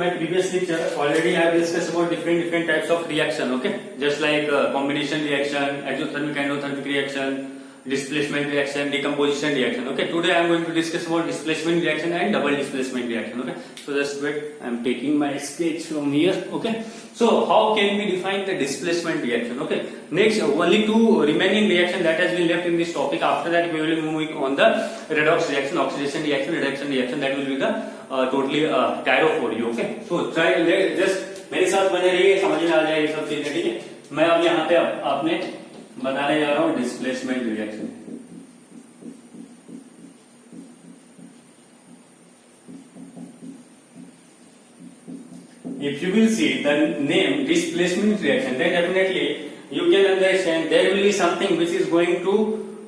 my previous lecture, already I have discussed about different types of reaction. Okay, just like combination reaction, exothermic endothermic reaction, displacement reaction, decomposition reaction. Okay, today I am going to discuss about displacement reaction and double displacement reaction. Okay, so just wait, I am taking my sketch from here. Okay, so how can we define the displacement reaction? Okay, next only two remaining reaction that has been left in this topic. After that we will be moving on the redox reaction, oxidation reaction, reduction reaction. That will be the totally thorough for you. Okay, so try just मेरे साथ बने रहिए, समझ में आ जाए ये सब चीजें. ठीक है, मैं अब यहाँ पे आपने बताने जा रहा हूं displacement reaction. If you will see the name displacement reaction, then definitely you can understand there will be something which is going to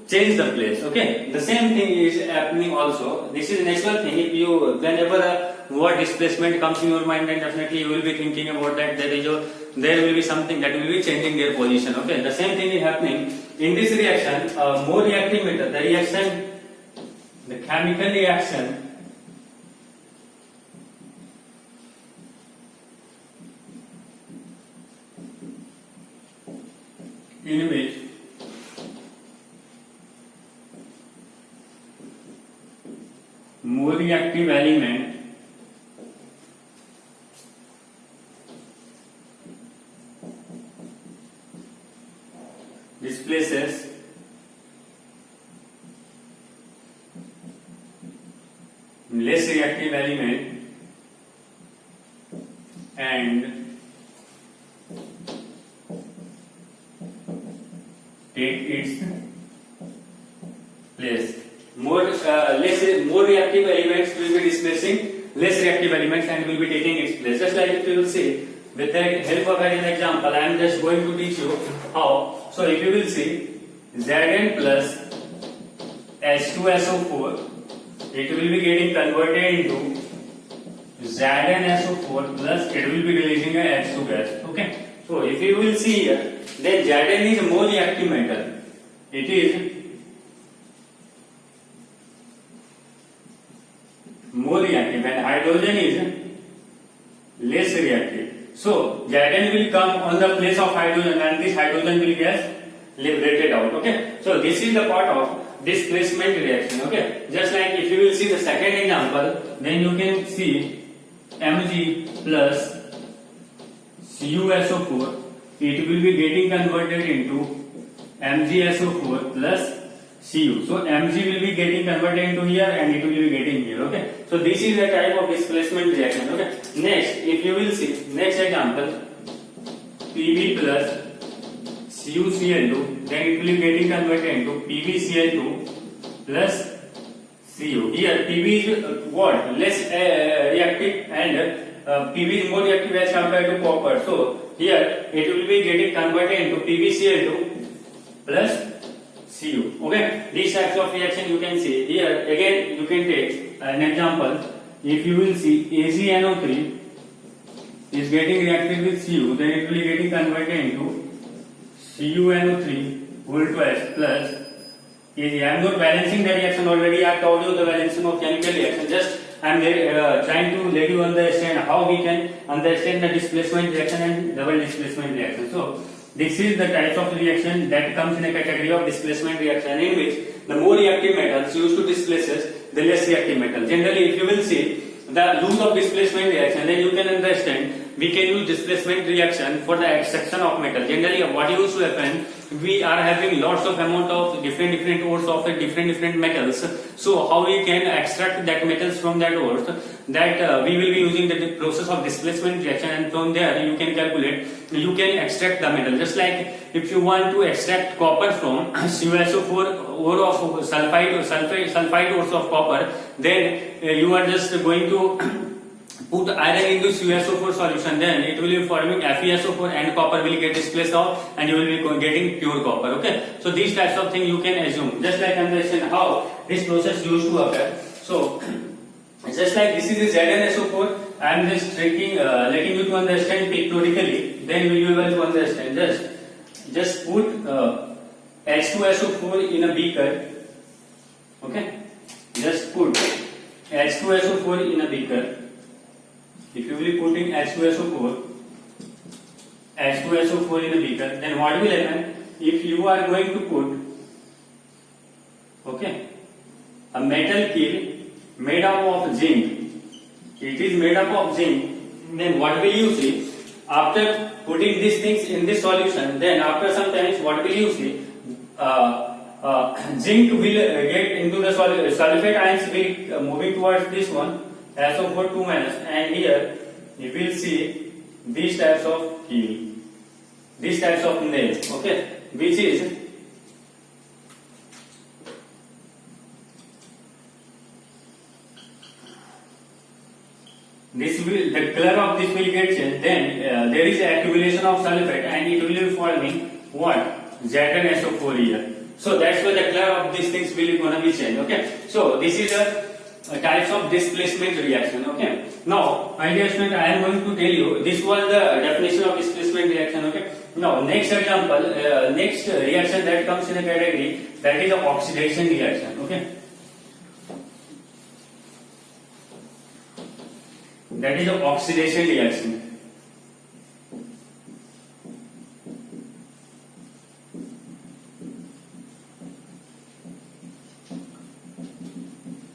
change the place. Okay, the same thing is happening also. This is natural thing. If you whenever the word displacement comes in your mind, then definitely you will be thinking about that there will be something that will be changing their position. Okay, the same thing is happening in this reaction. More reactive metal, the reaction, the chemical reaction in which more reactive element displaces less reactive element and take its place. More reactive elements will be displacing less reactive elements and will be taking its place. Just like if you will see, with the help of an example, I am just going to teach you how. So if you will see, Zn plus H2SO4, it will be getting converted into ZnSO4 plus it will be releasing a H2 gas. Okay. So if you will see here, then Zn is a more reactive metal. It is more reactive and hydrogen is less reactive. So Zn will come on the place of hydrogen and this hydrogen will get liberated out. Okay. So this is the part of displacement reaction. Okay. Just like if you will see the second example, then you can see Mg plus CuSO4. It will be getting converted into MgSO4 plus Cu. So Mg will be getting converted into here and it will be getting here. Okay. So this is the type of displacement reaction. Okay. Next, if you will see next example, Pb plus CuCl2, then it will be getting converted into PbCl2 plus Cu. Here Pb is what? Less reactive and Pb is more reactive as compared to copper. So here it will be getting converted into PbCl2 plus Cu. Okay, these types of reaction you can see here. Again you can take an example. If you will see AgNO3 is getting reacted with Cu, then it will be getting converted into CuNO3 whole twice plus Ag. I am not balancing the reaction already. I have told you the balancing of chemical reaction. Just I am trying to let you understand how we can understand the displacement reaction and double displacement reaction. So this is the types of reaction that comes in a category of displacement reaction in which the more reactive metals used to displaces the less reactive metal. Generally, if you will see the use of displacement reaction, then you can understand we can use displacement reaction for the extraction of metal. Generally, what used to happen, we are having lots of amount of different ores of different metals. So how we can extract that metals from that ores? That we will be using the process of displacement reaction, and from there you can calculate, you can extract the metal. Just like if you want to extract copper from CuSO4 ore of sulfide ores of copper, then you are just going to put iron into CuSO4 solution, then it will be forming FeSO4 and copper will get displaced out and you will be getting pure copper. Okay, so these types of things you can assume. Just like understand how this process used to occur. So just like this is the ZnSO4, I am just letting you to understand pictorially, then you will be able to understand. Just put H2SO4 in a beaker. Okay, just put H2SO4 in a beaker. if you will be putting H2SO4 in the beaker, then what will happen? If you are going to put, okay, a metal keel made up of zinc, it is made up of zinc, then what will you see? After putting these things in this solution, then after some time, what will you see? Zinc will get into the sulfate ions will moving towards this one, SO4 2 minus, and here you will see these types of keel, these types of nails, okay, which is this will, the color of this will get changed, then there is accumulation of sulfate and it will be forming what? ZnSO4 here. So that's why the color of these things will gonna be changed, okay. So this is a types of displacement reaction, okay. Now my dear student, I am going to tell you, this was the definition of displacement reaction, okay. Now next example, next reaction that comes in the category, that is the oxidation reaction, okay. That is the oxidation reaction.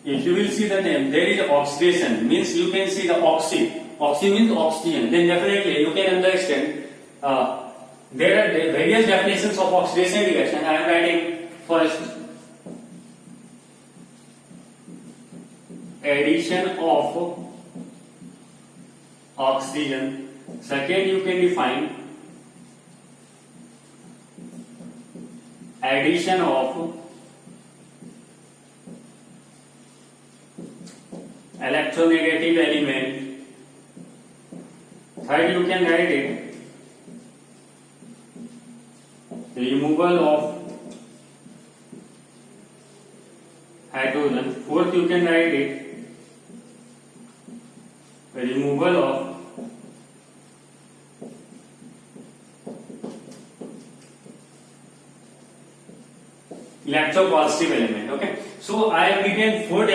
If you will see the name, there is oxidation, means you can see the oxy. Oxy means oxygen. Then definitely you can understand there are various definitions of oxidation reaction. I am writing first addition of oxygen. Second, you can define addition of electronegative element. Third, you can write it removal of hydrogen. Fourth, you can write it removal of electropositive element, okay. So I have written four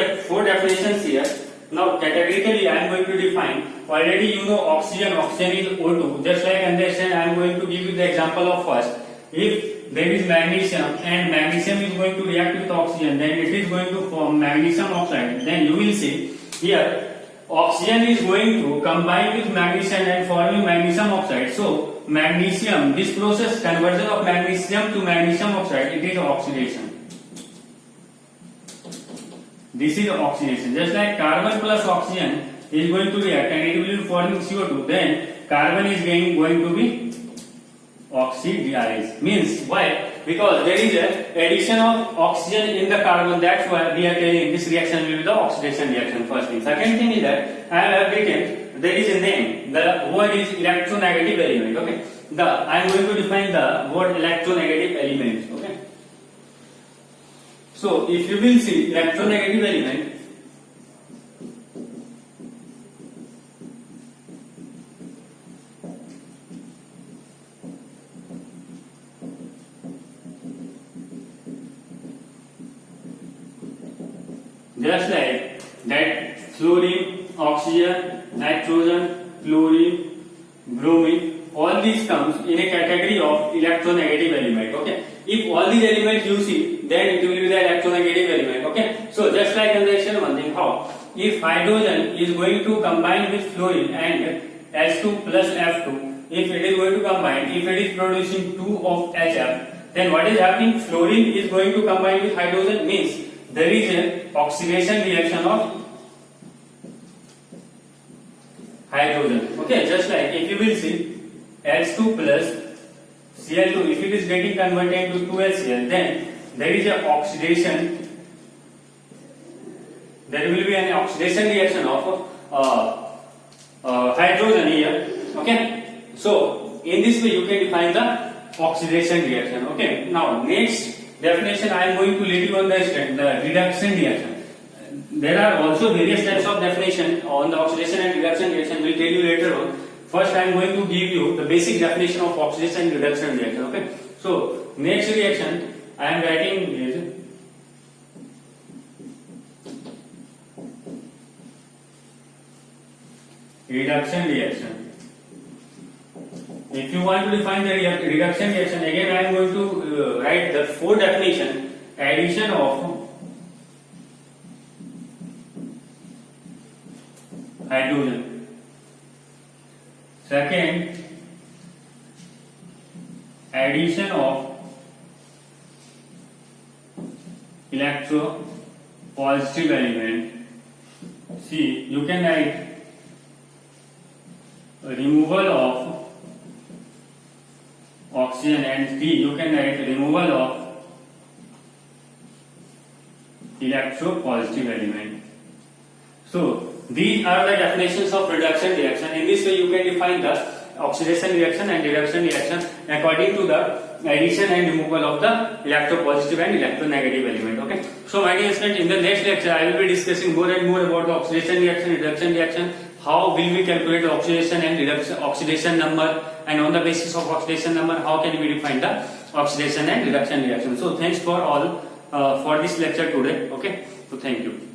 definitions here. Now categorically I am going to define, already you know oxygen is O2, just like understand I am going to give you the example of first. If there is magnesium and magnesium is going to react with oxygen, then it is going to form magnesium oxide. Then you will see here oxygen is going to combine with magnesium and forming magnesium oxide. So magnesium, this process conversion of magnesium to magnesium oxide, it is oxidation. This is oxidation. Just like carbon plus oxygen is going to react and it will be forming CO2, then carbon is going to be oxidized. Means why? Because there is a addition of oxygen in the carbon. That's why we are telling this reaction will be the oxidation reaction. First thing. Second thing is that I have written there is a name. The word is electronegative element. Okay. I am going to define the word electronegative element. Okay. So if you will see electronegative element, just like that fluorine, oxygen, nitrogen, fluorine, bromine, all these comes in a category of electronegative element. Okay. If all these elements you see, then it will be the electronegative element. Okay. So just like understand one thing, how if hydrogen is going to combine with fluorine and H2 plus F2, if it is going to combine, if it is producing 2 of HF, then what is happening? Fluorine is going to combine with hydrogen, means there is an oxidation reaction of hydrogen. Okay, just like if you will see H2 plus Cl2, if it is getting converted to 2HCl, then there is an oxidation. There will be an oxidation reaction of hydrogen here. Okay, so in this way you can define the oxidation reaction. Okay, now next definition I am going to let you understand the reduction reaction. There are also various types of definition on the oxidation and reduction reaction. We'll tell you later on. First I am going to give you the basic definition of oxidation and reduction reaction. Okay, so next reaction I am writing is reduction reduction reaction. If you want to define the reduction reaction, again I am going to write the four definition. Addition of hydrogen. Second, addition of electropositive element. C, you can write removal of oxygen, and D, you can write removal of electropositive element. So these are the definitions of reduction reaction. In this way you can define the oxidation reaction and reduction reaction according to the addition and removal of the electropositive and electronegative element. Okay. So my dear student, in the next lecture I will be discussing more and more about the oxidation reaction, reduction reaction. How will we calculate the oxidation and reduction oxidation number, and on the basis of oxidation number how can we define the oxidation and reduction reaction. So thanks for all for this lecture today. Okay. So thank you.